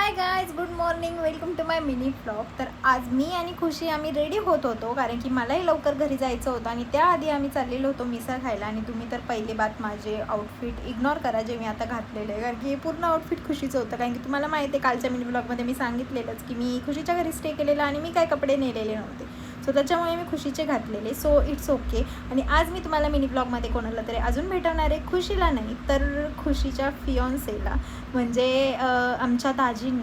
High guys, good morning, welcome to my mini blog. तर आज मी आणि खुशी आम्ही रेडी होत होतो कारण की मलाही लवकर घरी जायचं होतं आणि त्याआधी आम्ही चाललेलो होतो मिसळ खायला. आणि तुम्ही तर पहिली बात माझे आउटफिट इग्नोर करा जे मी आता घातलेलं आहे, कारण की हे पूर्ण आउटफिट खुशीचं होतं. कारण की तुम्हाला माहिती आहे कालच्या मिनी ब्लॉगमध्ये मी सांगितलेलंच की मी खुशीच्या घरी स्टे केलेला आणि मी काय कपडे नेलेले नव्हते, सो त्याच्यामुळे मी खुशीचे घातलेले. So it's okay. आणि आज मी तुम्हाला मिनी ब्लॉगमध्ये कोणाला तरी अजून भेटवणार आहे, खुशीला नाही तर खुशीच्या फियॉन्सेला, म्हणजे आमच्या दाजींना.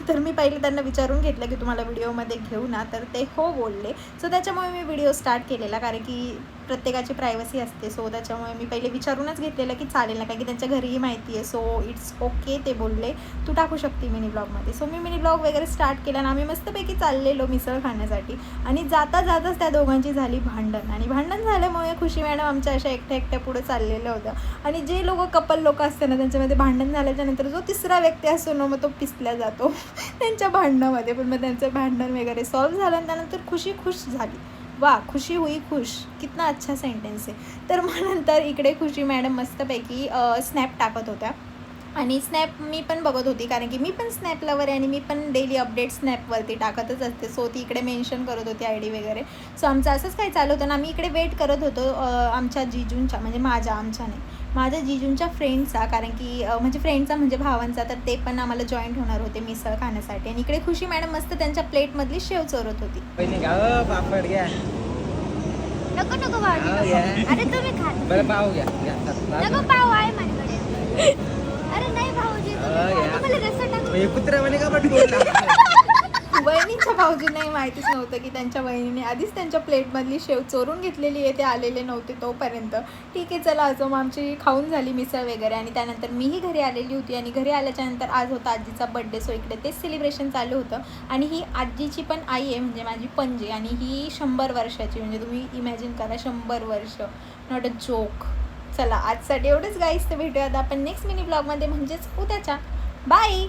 तर मी पहिले त्यांना विचारून घेतलं की तुम्हाला व्हिडिओमध्ये घेऊ ना, तर ते हो बोलले. सो त्याच्यामुळे मी व्हिडिओ स्टार्ट केलेला, कारण की प्रत्येकाची प्रायव्हसी असते. सो त्याच्यामुळे मी पहिले विचारूनच घेतलेलं की चालेल ना, कारण की त्यांच्या घरीही माहिती आहे. सो इट्स ओके, ते बोलले तू टाकू शकते मिनी ब्लॉगमध्ये. सो मी मिनी ब्लॉग वगैरे स्टार्ट केला आणि आम्ही मस्तपैकी चाललेलो मिसळ खाण्यासाठी. आणि जाता जाताच त्या दोघांची झाली भांडण, आणि भांडण झाल्यामुळे खुशी मॅडम आमच्या अशा एकट्या एकट्या पुढे चाललेल्या होत्या. आणि जे लोक कपल लोक असतात ना, त्यांच्यामध्ये भांडण झाल्याच्यानंतर जो तिसरा व्यक्ती असतो ना, मग तो पिसल्या जातो त्यांच्या भांडणामध्ये. पण मग त्यांचं भांडण वगैरे सॉल्व्ह झालं आणि त्यानंतर खुशी खुश झाली. वा, खुशी हुई खुश, कितना अच्छा सेंटेन्स आहे. तर मग नंतर इकडे खुशी मॅडम मस्तपैकी स्नॅप टाकत होत्या आणि स्नॅप मी पण बघत होती, कारण की मी पण स्नॅप लवर आहे आणि मी पण डेली अपडेट स्नॅपवरती टाकतच असते. सो ती इकडे मेन्शन करत होती आय डी वगैरे. सो आमचं असंच काही चालू होतं ना, आम्ही इकडे वेट करत होतो आमच्या जीजूंच्या, म्हणजे आमच्या नाही, माझ्या जीजूंच्या फ्रेंडचा, कारण की म्हणजे फ्रेंडचा म्हणजे भावांचा, तर ते पण आम्हाला जॉईंट होणार होते मिसळ खाण्यासाठी. आणि इकडे खुशी मॅडम मस्त त्यांच्या प्लेटमधली शेव चोरत होती. पापड घ्या. नको नको भाऊजी पाव नको. घ्या. अरे तुम्ही खा. बरं पाव घ्या. नको, पाव आहे माझ्याकडे. अरे नाही भाऊजी, तुम्हाला रस्सा टाकू. कुत्रा म्हणे का पटकून वहिनीच्या भाऊजींनाही माहितीच नव्हतं की त्यांच्या वहिनीने आधीच त्यांच्या प्लेटमधली शेव चोरून घेतलेली आहे, ते आलेले नव्हते तोपर्यंत. ठीक आहे, चला असं मग आमची खाऊन झाली मिसळ वगैरे. आणि त्यानंतर मीही घरी आलेली होती आणि घरी आल्याच्यानंतर आज होता आजीचा बड्डे. सो इकडे तेच सेलिब्रेशन चालू होतं. आणि ही आजीची पण आई आहे, म्हणजे माझी पणजी, आणि ही 100 वर्षाची, म्हणजे तुम्ही इमॅजिन करा 100 वर्ष, नॉट अ जोक. चला आजसाठी एवढंच गाईस, तर भेटूयात आपण नेक्स्ट मिनी ब्लॉगमध्ये, म्हणजेच उद्याच्या. बाय.